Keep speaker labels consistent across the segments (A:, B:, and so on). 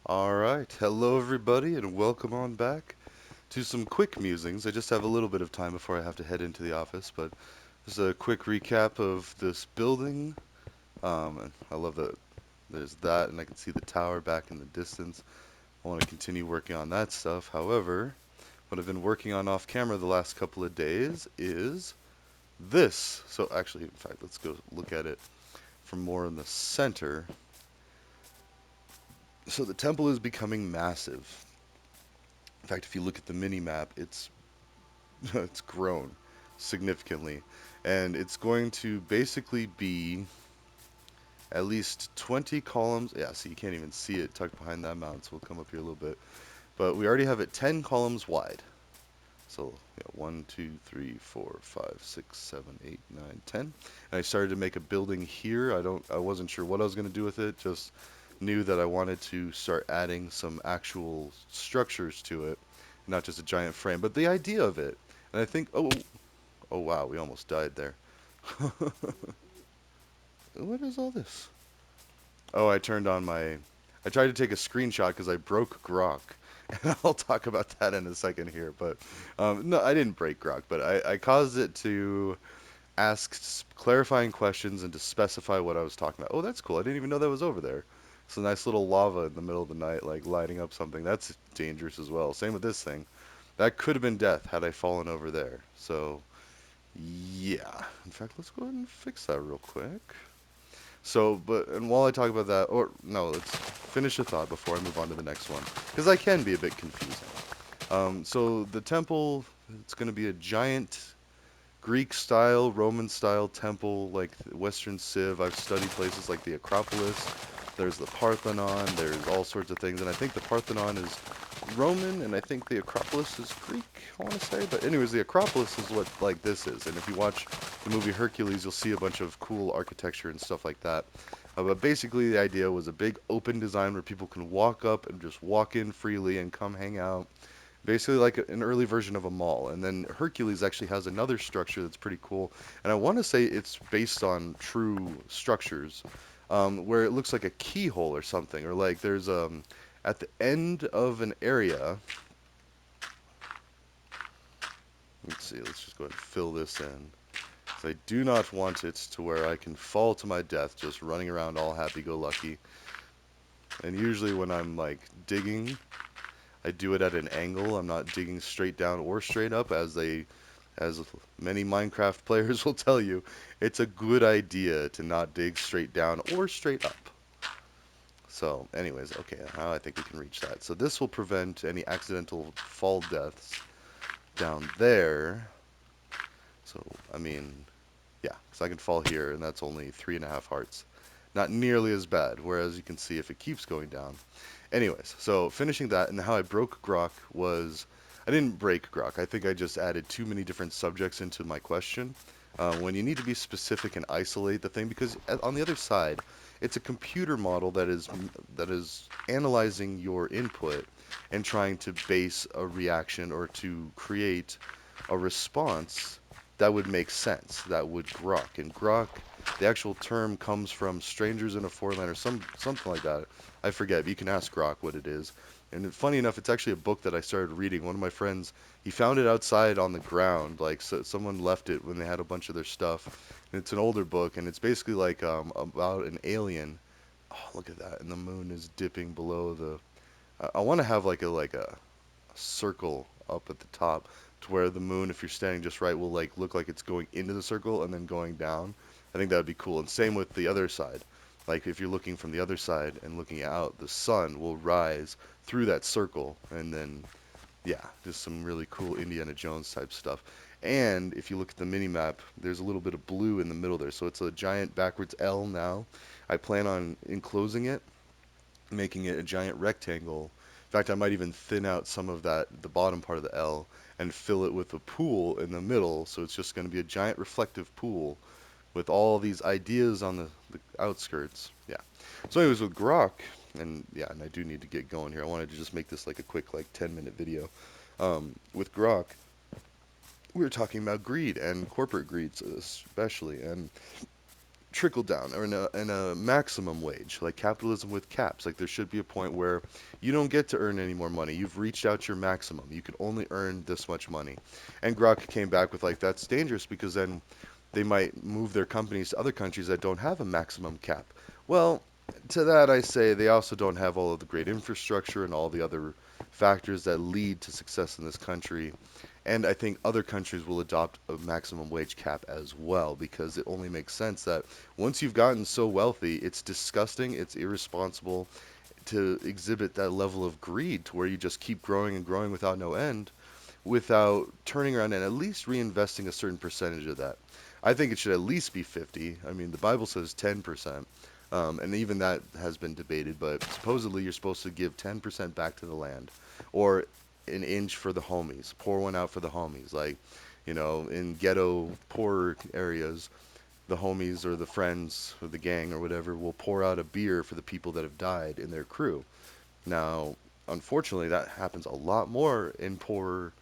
A: Alright, hello everybody and welcome on back to some quick musings. I just have a little bit of time before I have to head into the office, but just a quick recap of this building. And I love that there's that and I can see the tower back in the distance. I want to continue working on that stuff. However, what I've been working on off camera the last couple of days is this. So actually, in fact, let's go look at it from more in the center. So the temple is becoming massive. In fact, if you look at the mini map, it's grown significantly, and it's going to basically be at least 20 columns. Yeah, see, you can't even see it tucked behind that mountain, so we'll come up here a little bit. But we already have it 10 columns wide. So, yeah, 1, 2, 3, 4, 5, 6, 7, 8, 9, 10. And I started to make a building here. I wasn't sure what I was going to do with it, just knew that I wanted to start adding some actual structures to it, not just a giant frame, but the idea of it. And I think, oh wow, we almost died there. What is all this? Oh, I tried to take a screenshot because I broke Grok. And I'll talk about that in a second here. But no, I didn't break Grok, but I caused it to ask clarifying questions and to specify what I was talking about. Oh, that's cool. I didn't even know that was over there. It's a nice little lava in the middle of the night, like lighting up something. That's dangerous as well. Same with this thing. That could have been death had I fallen over there. So, yeah. In fact, let's go ahead and fix that real quick. So, and while I talk about that, or no, let's finish the thought before I move on to the next one, because I can be a bit confusing. So the temple, it's going to be a giant Greek style, Roman style temple, like Western Civ. I've studied places like the Acropolis. There's the Parthenon. There's all sorts of things, and I think the Parthenon is Roman, and I think the Acropolis is Greek. I want to say, but anyways, the Acropolis is what like this is. And if you watch the movie Hercules, you'll see a bunch of cool architecture and stuff like that. But basically, the idea was a big open design where people can walk up and just walk in freely and come hang out, basically like an early version of a mall. And then Hercules actually has another structure that's pretty cool, and I want to say it's based on true structures, where it looks like a keyhole or something, or like there's at the end of an area. Let's see, let's just go ahead and fill this in. 'Cause I do not want it to where I can fall to my death just running around all happy-go-lucky. And usually when I'm like digging, I do it at an angle. I'm not digging straight down or straight up, as many Minecraft players will tell you. It's a good idea to not dig straight down or straight up. So, anyways, okay, now I think we can reach that. So this will prevent any accidental fall deaths down there. So, I mean, yeah, so I can fall here, and that's only 3.5 hearts. Not nearly as bad, whereas you can see if it keeps going down. Anyways, so finishing that, and how I broke Grok was, I didn't break Grok. I think I just added too many different subjects into my question. When you need to be specific and isolate the thing, because on the other side, it's a computer model that is analyzing your input and trying to base a reaction or to create a response that would make sense, that would grok. And grok, the actual term comes from strangers in a foreign land or something like that. I forget, but you can ask Grok what it is. And funny enough, it's actually a book that I started reading. One of my friends, he found it outside on the ground, like someone left it when they had a bunch of their stuff. And it's an older book, and it's basically like about an alien. Oh, look at that! And the moon is dipping below the. I want to have like a circle up at the top to where the moon, if you're standing just right, will like look like it's going into the circle and then going down. I think that would be cool. And same with the other side. Like if you're looking from the other side and looking out, the sun will rise through that circle, and then yeah, just some really cool Indiana Jones type stuff. And if you look at the mini map, there's a little bit of blue in the middle there, so it's a giant backwards L now. I plan on enclosing it, making it a giant rectangle. In fact, I might even thin out some of that, the bottom part of the L, and fill it with a pool in the middle, so it's just going to be a giant reflective pool with all these ideas on the outskirts. Yeah. So anyways, with Grok, and yeah, and I do need to get going here. I wanted to just make this like a quick like 10-minute video. With Grok, we were talking about greed and corporate greed especially, and trickle down or in a maximum wage, like capitalism with caps. Like there should be a point where you don't get to earn any more money. You've reached out your maximum. You can only earn this much money. And Grok came back with like that's dangerous because then they might move their companies to other countries that don't have a maximum cap. Well, to that I say they also don't have all of the great infrastructure and all the other factors that lead to success in this country. And I think other countries will adopt a maximum wage cap as well because it only makes sense that once you've gotten so wealthy, it's disgusting, it's irresponsible to exhibit that level of greed to where you just keep growing and growing without no end, without turning around and at least reinvesting a certain percentage of that. I think it should at least be 50. I mean, the Bible says 10%. And even that has been debated, but supposedly you're supposed to give 10% back to the land, or an inch for the homies, pour one out for the homies. Like, in ghetto, poorer areas, the homies or the friends or the gang or whatever will pour out a beer for the people that have died in their crew. Now, unfortunately, that happens a lot more in poorer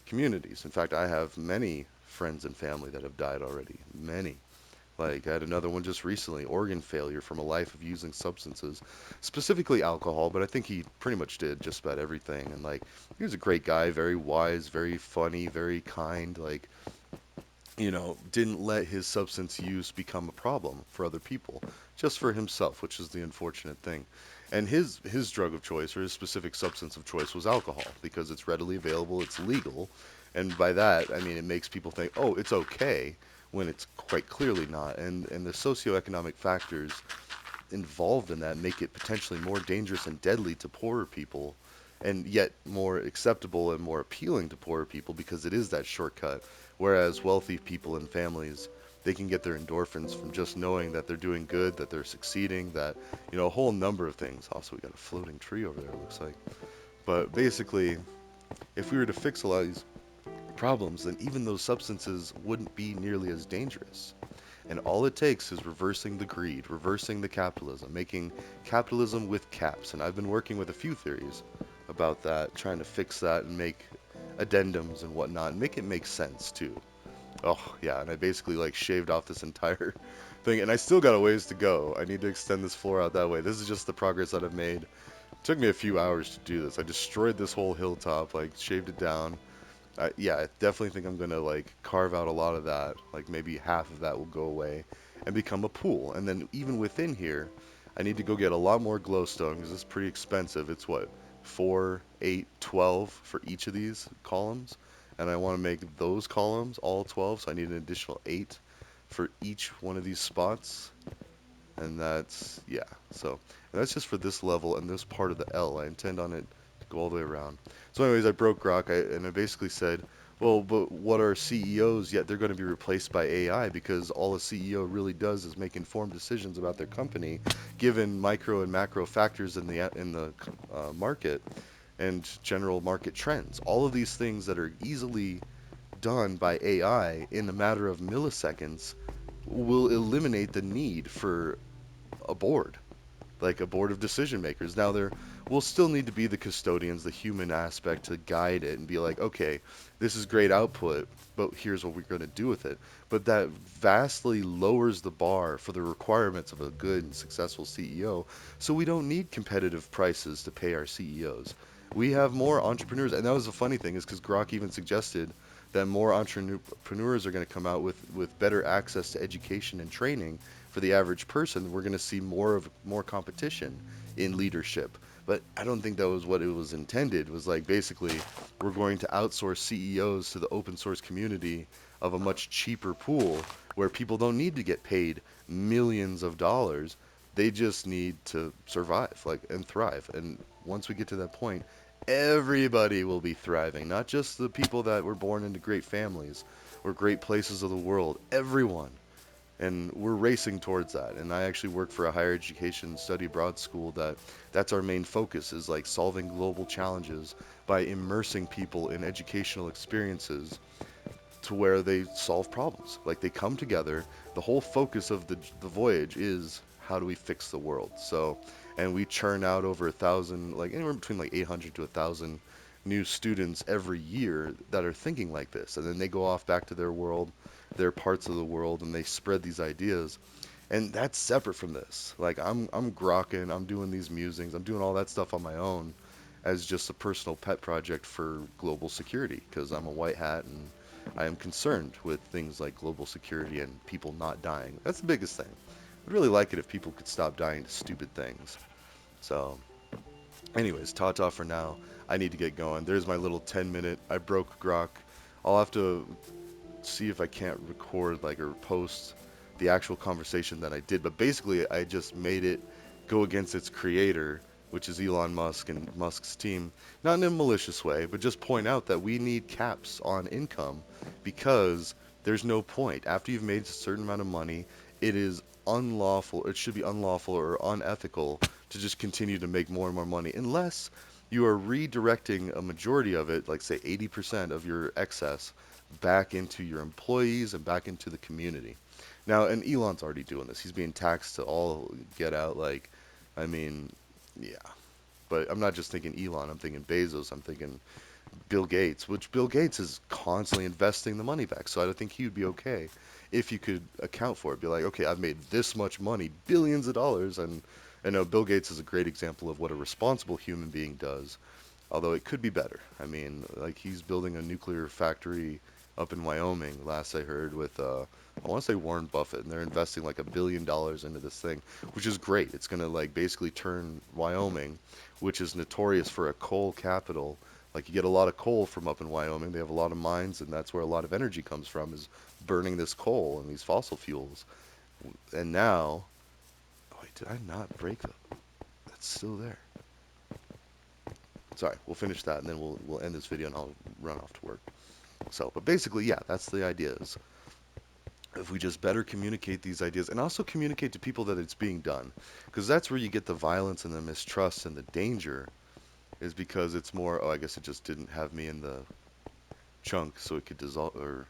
A: communities. In fact, I have many friends and family that have died already. Many. Like, I had another one just recently, organ failure from a life of using substances, specifically alcohol, but I think he pretty much did just about everything. And, like, he was a great guy, very wise, very funny, very kind. Like, didn't let his substance use become a problem for other people, just for himself, which is the unfortunate thing. And his drug of choice or his specific substance of choice was alcohol because it's readily available, it's legal, and by that I mean it makes people think, oh, it's okay when it's quite clearly not. And the socioeconomic factors involved in that make it potentially more dangerous and deadly to poorer people, and yet more acceptable and more appealing to poorer people because it is that shortcut. Whereas wealthy people and families, they can get their endorphins from just knowing that they're doing good, that they're succeeding, that, a whole number of things. Also, we got a floating tree over there, it looks like. But basically, if we were to fix a lot of these problems, then even those substances wouldn't be nearly as dangerous. And all it takes is reversing the greed, reversing the capitalism, making capitalism with caps. And I've been working with a few theories about that, trying to fix that and make addendums and whatnot, and make it make sense too. Oh, yeah, and I basically like shaved off this entire thing, and I still got a ways to go. I need to extend this floor out that way. This is just the progress that I've made. It took me a few hours to do this. I destroyed this whole hilltop, like shaved it down. Yeah, I definitely think I'm gonna like carve out a lot of that. Like maybe half of that will go away and become a pool. And then even within here, I need to go get a lot more glowstone because it's pretty expensive. It's what, 4, 8, 12 for each of these columns. And I want to make those columns all 12, so I need an additional 8 for each one of these spots. And that's, yeah, so and that's just for this level and this part of the L. I intend on it to go all the way around. So anyways, I broke Grok, and I basically said, well, but what are CEOs? Yet they're going to be replaced by AI because all a CEO really does is make informed decisions about their company, given micro and macro factors in the market and general market trends. All of these things that are easily done by AI in a matter of milliseconds will eliminate the need for a board, like a board of decision makers. Now, there will still need to be the custodians, the human aspect to guide it and be like, okay, this is great output, but here's what we're going to do with it. But that vastly lowers the bar for the requirements of a good and successful CEO. So we don't need competitive prices to pay our CEOs. We have more entrepreneurs, and that was the funny thing is because Grok even suggested that more entrepreneurs are going to come out with better access to education and training for the average person. We're going to see more competition in leadership. But I don't think that was what it was intended. It was like basically we're going to outsource CEOs to the open source community of a much cheaper pool where people don't need to get paid millions of dollars. They just need to survive, like, and thrive. And once we get to that point, everybody will be thriving, not just the people that were born into great families or great places of the world. Everyone. And we're racing towards that. And I actually work for a higher education study abroad school that's our main focus, is like solving global challenges by immersing people in educational experiences to where they solve problems. Like they come together. The whole focus of the voyage is how do we fix the world. So, and we churn out over 1,000, like anywhere between like 800 to 1,000 new students every year that are thinking like this, and then they go off back to their world, their parts of the world, and they spread these ideas. And that's separate from this. Like I'm grokking, I'm doing these musings, I'm doing all that stuff on my own as just a personal pet project for global security because I'm a white hat and I am concerned with things like global security and people not dying. That's the biggest thing. I'd really like it if people could stop dying to stupid things. So, anyways, ta-ta for now. I need to get going. There's my little 10-minute. I broke Grok. I'll have to see if I can't record like or post the actual conversation that I did. But basically, I just made it go against its creator, which is Elon Musk and Musk's team, not in a malicious way, but just point out that we need caps on income because there's no point. After you've made a certain amount of money, it is unlawful. It should be unlawful or unethical to just continue to make more and more money unless you are redirecting a majority of it, like say 80% of your excess, back into your employees and back into the community. Now, and Elon's already doing this. He's being taxed to all get out. Like, I mean, yeah. But I'm not just thinking Elon. I'm thinking Bezos. I'm thinking Bill Gates, which Bill Gates is constantly investing the money back. So I think he would be okay if you could account for it. Be like, okay, I've made this much money, billions of dollars, and I know Bill Gates is a great example of what a responsible human being does. Although it could be better. I mean, like he's building a nuclear factory up in Wyoming, last I heard, with I want to say Warren Buffett, and they're investing like $1 billion into this thing, which is great. It's gonna like basically turn Wyoming, which is notorious for a coal capital. Like you get a lot of coal from up in Wyoming. They have a lot of mines, and that's where a lot of energy comes from, is burning this coal and these fossil fuels. And now, oh wait, did I not break that? That's still there. Sorry, we'll finish that and then we'll end this video and I'll run off to work. So, but basically, yeah, that's the idea is if we just better communicate these ideas and also communicate to people that it's being done, because that's where you get the violence and the mistrust and the danger is because it's more, oh, I guess it just didn't have me in the chunk so it could dissolve or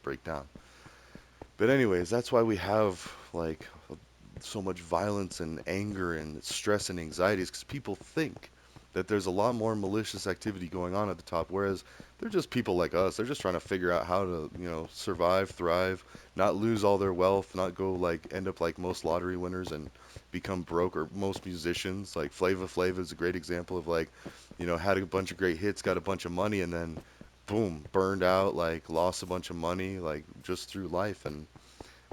A: break down. But anyways, that's why we have like so much violence and anger and stress and anxieties because people think that there's a lot more malicious activity going on at the top, whereas they're just people like us. They're just trying to figure out how to, survive, thrive, not lose all their wealth, not go like end up like most lottery winners and become broke or most musicians. Like Flava Flav is a great example of like, had a bunch of great hits, got a bunch of money, and then boom, burned out, like lost a bunch of money, like just through life and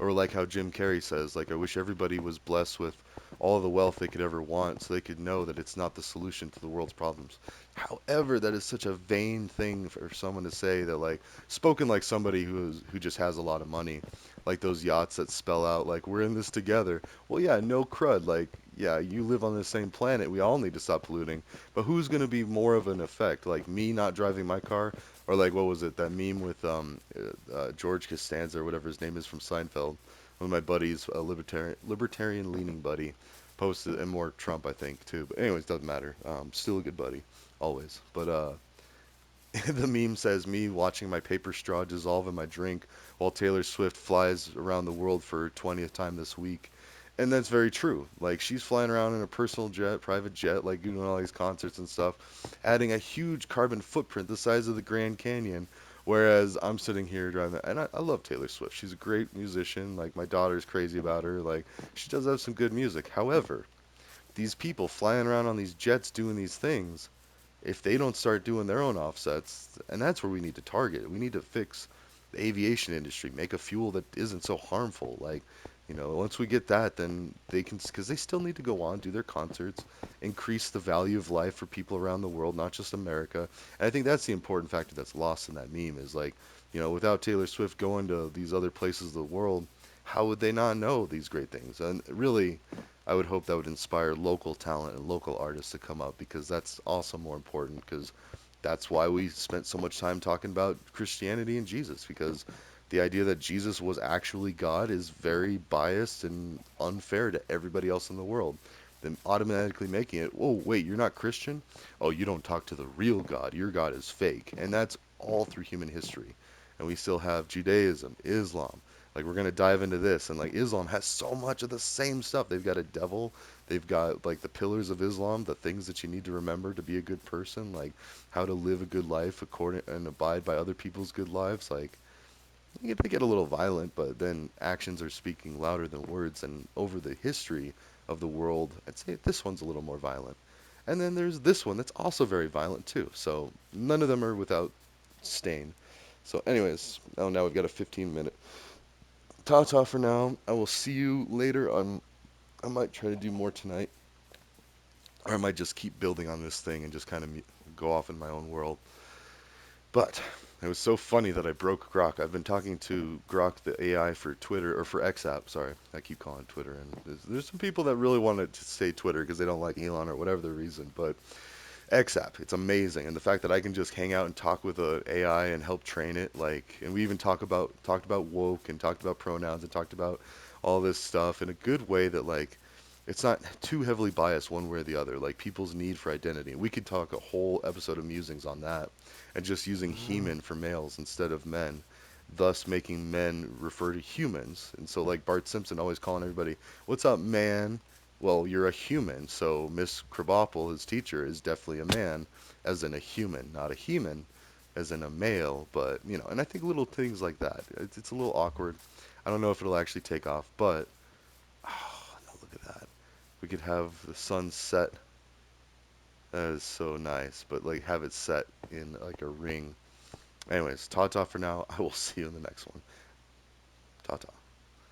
A: or like how Jim Carrey says, like, I wish everybody was blessed with all the wealth they could ever want so they could know that it's not the solution to the world's problems. However, that is such a vain thing for someone to say that, like, spoken like somebody who just has a lot of money, like those yachts that spell out, like, we're in this together. Well, yeah, no crud. Like, yeah, you live on the same planet. We all need to stop polluting. But who's going to be more of an effect? Like me not driving my car or like what was it that meme with George Costanza or whatever his name is from Seinfeld? One of my buddies, a libertarian leaning buddy, posted and more Trump I think too. But anyways, doesn't matter. Still a good buddy, always. But the meme says me watching my paper straw dissolve in my drink while Taylor Swift flies around the world for 20th time this week. And that's very true. Like she's flying around in a personal jet, private jet, like doing all these concerts and stuff, adding a huge carbon footprint the size of the Grand Canyon. Whereas I'm sitting here driving, and I love Taylor Swift. She's a great musician. Like my daughter's crazy about her. Like she does have some good music. However, these people flying around on these jets doing these things, if they don't start doing their own offsets, and that's where we need to target. We need to fix the aviation industry, make a fuel that isn't so harmful. Like, once we get that, then they can, because they still need to go on, do their concerts, increase the value of life for people around the world, not just America. And I think that's the important factor that's lost in that meme is like, without Taylor Swift going to these other places of the world, how would they not know these great things? And really, I would hope that would inspire local talent and local artists to come up because that's also more important because that's why we spent so much time talking about Christianity and Jesus because the idea that Jesus was actually God is very biased and unfair to everybody else in the world. Then automatically making it, oh, wait, you're not Christian? Oh, you don't talk to the real God. Your God is fake. And that's all through human history. And we still have Judaism, Islam. Like, we're going to dive into this. And, like, Islam has so much of the same stuff. They've got a devil. They've got, like, the pillars of Islam, the things that you need to remember to be a good person, like how to live a good life according and abide by other people's good lives. Like, they get a little violent, but then actions are speaking louder than words. And over the history of the world, I'd say this one's a little more violent. And then there's this one that's also very violent too. So none of them are without stain. So, anyways, oh, now we've got a 15-minute ta-ta for now. I will see you later. I might try to do more tonight, or I might just keep building on this thing and just kind of go off in my own world. But it was so funny that I broke Grok. I've been talking to Grok, the AI for Twitter, or for XApp, sorry. I keep calling it Twitter. And there's some people that really want to say Twitter because they don't like Elon or whatever the reason. But XApp, it's amazing. And the fact that I can just hang out and talk with a AI and help train it, like, and we even talked about woke and talked about pronouns and talked about all this stuff in a good way that, like, it's not too heavily biased one way or the other, like people's need for identity. We could talk a whole episode of musings on that, and just using
B: Mm.
A: heman for males instead of men, thus making men refer to humans. And so, like Bart Simpson always calling everybody, "What's up, man?" Well, you're a human, so Miss Krabappel, his teacher, is definitely a man, as in a human, not a human, as in a male. But and I think little things like that, it's a little awkward. I don't know if it'll actually take off, but oh, no, look at that. We could have the sun set. That is so nice, but like have it set in like a ring. Anyways, ta ta for now. I will see you in the next one. Ta ta.